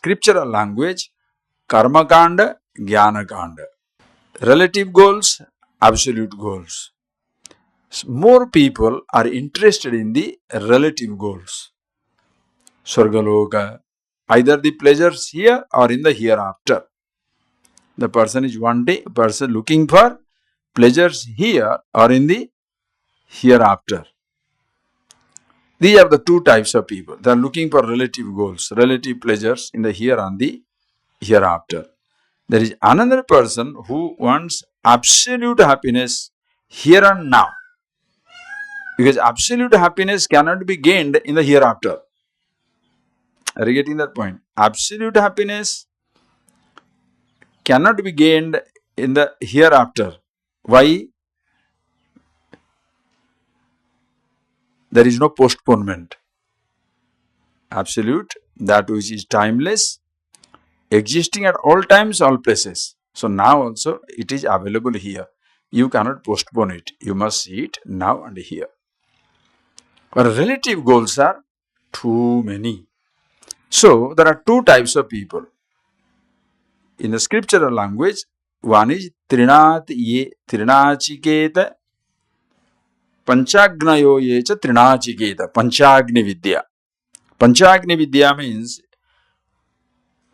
scriptural language, karma kanda, jnana kanda. Relative goals, absolute goals. More people are interested in the relative goals. Swargaloka, either the pleasures here or in the hereafter. The person is looking for pleasures here or in the hereafter. These are the two types of people. They are looking for relative goals, relative pleasures in the here and the hereafter. There is another person who wants absolute happiness here and now. Because absolute happiness cannot be gained in the hereafter. Are you getting that point? Absolute happiness cannot be gained in the hereafter. Why? There is no postponement. Absolute, that which is timeless, existing at all times, all places. So now also it is available here. You cannot postpone it. You must see it now and here. But relative goals are too many. So there are two types of people. In the scriptural language, one is Trinachiketa Panchagnayo yecha Trinachiketa, Panchagni Vidya. Panchagni Vidya means,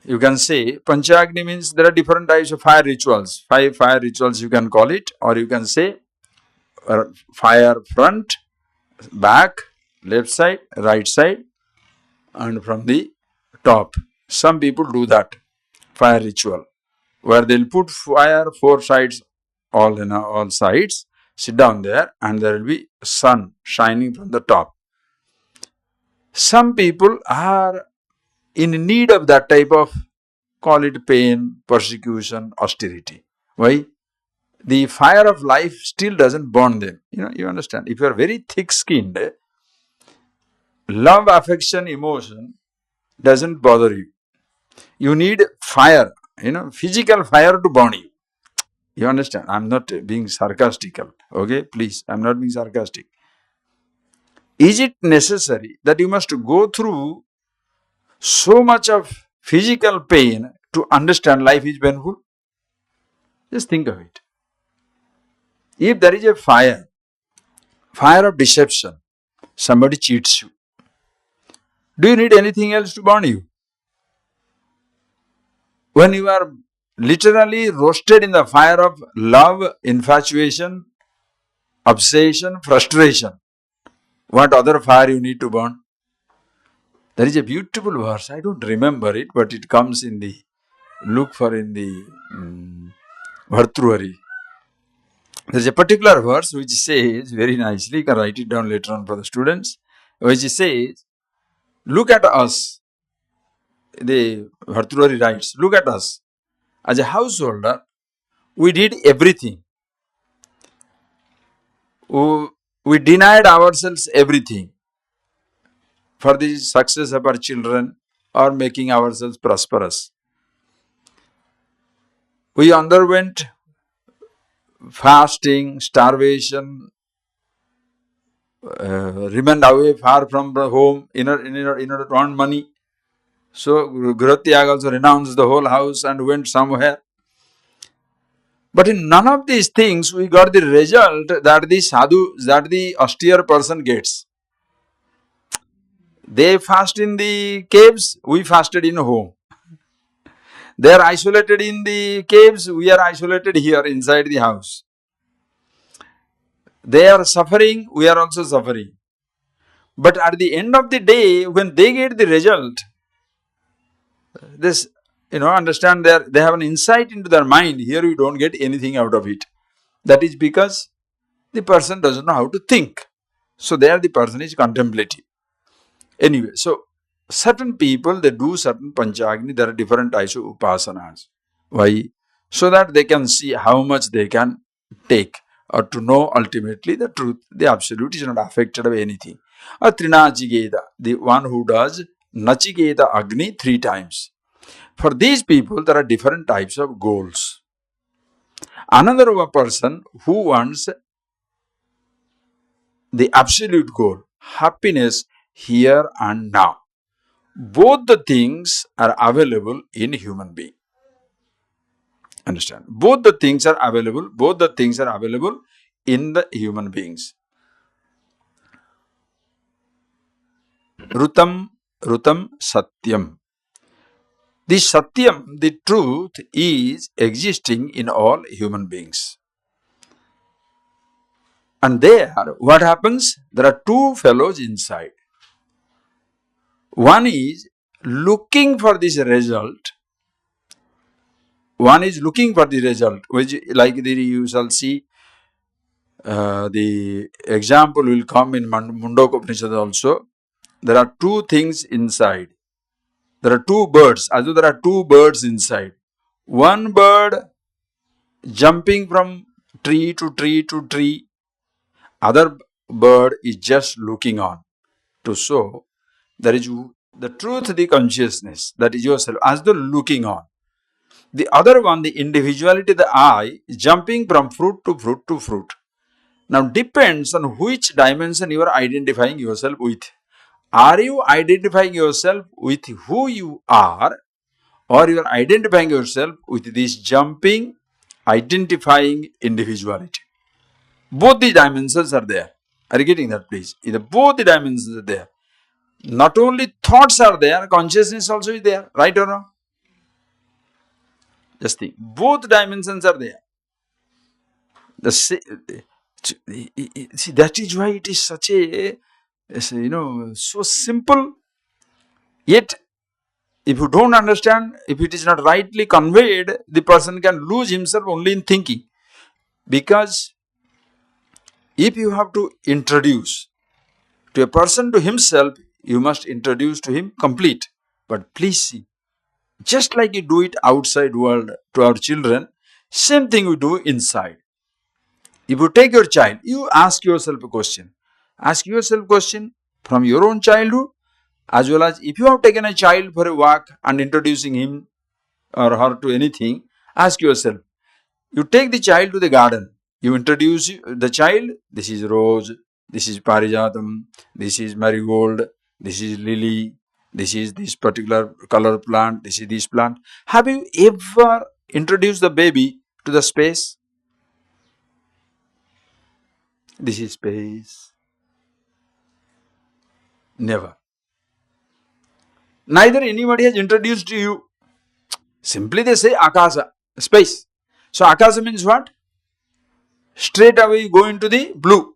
you can say, Panchagni means there are different types of fire rituals. 5 fire rituals you can call it, or you can say fire front, back, left side, right side, and from the top. Some people do that fire ritual, where they'll put fire 4 sides, all sides, sit down there, and there will be sun shining from the top. Some people are in need of that type of, call it pain, persecution, austerity. Why? The fire of life still doesn't burn them. You understand? If you are very thick-skinned, love, affection, emotion doesn't bother you. You need fire, physical fire to burn you. You understand? I'm not being sarcastical. Okay, please, I'm not being sarcastic. Is it necessary that you must go through so much of physical pain to understand life is painful? Just think of it. If there is a fire of deception, somebody cheats you, do you need anything else to burn you? When you are literally roasted in the fire of love, infatuation, obsession, frustration, what other fire you need to burn? There is a beautiful verse, I don't remember it, but it comes in the, look for in the Bhartrihari. There is a particular verse which says very nicely, you can write it down later on for the students, which says, look at us. The Bhartrihari writes, look at us. As a householder, we did everything. We denied ourselves everything for the success of our children or making ourselves prosperous. We underwent fasting, starvation, remained away far from the home in order to earn money. So Grihotyaga also renounced the whole house and went somewhere. But in none of these things we got the result that the austere person gets. They fast in the caves, we fasted in home. They are isolated in the caves, we are isolated here inside the house. They are suffering, we are also suffering. But at the end of the day, when they get the result, this, understand, they have an insight into their mind. Here you don't get anything out of it. That is because the person doesn't know how to think. So there the person is contemplative. Anyway, so certain people, they do certain Panchagni, there are different types of upasanas. Why? So that they can see how much they can take, or to know ultimately the truth, the absolute is not affected by anything. A Trinachiketa, the one who does Nachiketa Agni 3 times. For these people, there are different types of goals. Another person who wants the absolute goal, happiness here and now. both the things are available in human being. Understand? Both the things are available. Both the things are available in the human beings. Rutam, Rutam, Satyam. The Satyam, the truth, is existing in all human beings. And there, what happens? There are two fellows inside. One is looking for this result. One is looking for the result, which, like you shall see, the example will come in Mundaka Upanishad also. There are two things inside. There are two birds. As though there are two birds inside. One bird jumping from tree to tree to tree. Other bird is just looking on to show there is the truth, the consciousness, that is yourself, as though looking on. The other one, the individuality, the I, is jumping from fruit to fruit to fruit. Now depends on which dimension you are identifying yourself with. Are you identifying yourself with who you are, or you are identifying yourself with this jumping, identifying individuality? Both the dimensions are there. Are you getting that, please? Both the dimensions are there. Not only thoughts are there, consciousness also is there. Right or wrong? Just think. Both dimensions are there. See, that is why it is such a, so simple. Yet, if you don't understand, if it is not rightly conveyed, the person can lose himself only in thinking. Because if you have to introduce to a person to himself, you must introduce to him complete. But please see, just like you do it outside world to our children, same thing we do inside. If you take your child, you ask yourself a question. Ask yourself a question from your own childhood, as well as if you have taken a child for a walk and introducing him or her to anything, ask yourself. You take the child to the garden. You introduce the child. This is rose. This is parijatam. This is marigold. This is lily. This is this particular color plant. This is this plant. Have you ever introduced the baby to the space? This is space. Never. Neither anybody has introduced to you. Simply they say akasa, space. So akasa means what? Straight away you go into the blue.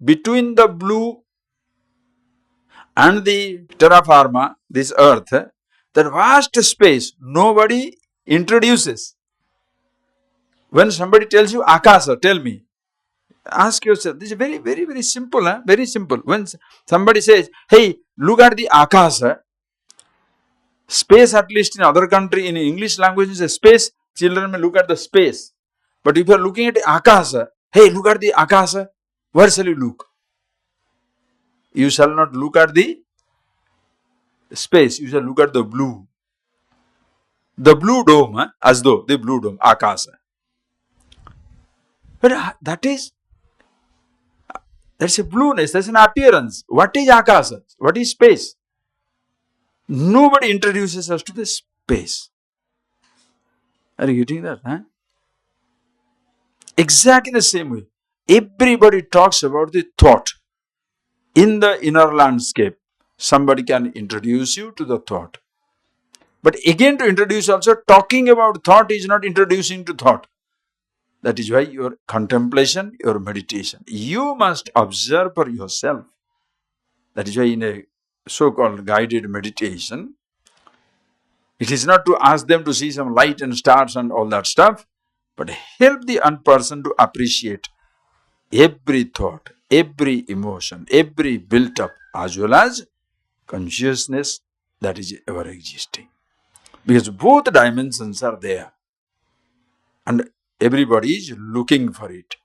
Between the blue and the terra firma, this earth, that vast space, nobody introduces. When somebody tells you akasa, tell me. Ask yourself, this is very, very, very simple, very simple. When somebody says, hey, look at the akasa, space, at least in other country, in English language is a space, children may look at the space. But if you are looking at the akasa, hey, look at the akasa, where shall you look? You shall not look at the space, you shall look at the blue. The blue dome, as though the blue dome, akasa. But that's a blueness, that's an appearance. What is akasa? What is space? Nobody introduces us to the space. Are you getting that? Exactly the same way. Everybody talks about the thought. In the inner landscape, somebody can introduce you to the thought. But again, to introduce also, talking about thought is not introducing to thought. That is why your contemplation, your meditation, you must observe for yourself. That is why in a so-called guided meditation, it is not to ask them to see some light and stars and all that stuff, but help the person to appreciate every thought, every emotion, every built-up, as well as consciousness that is ever existing. Because both dimensions are there. And everybody is looking for it.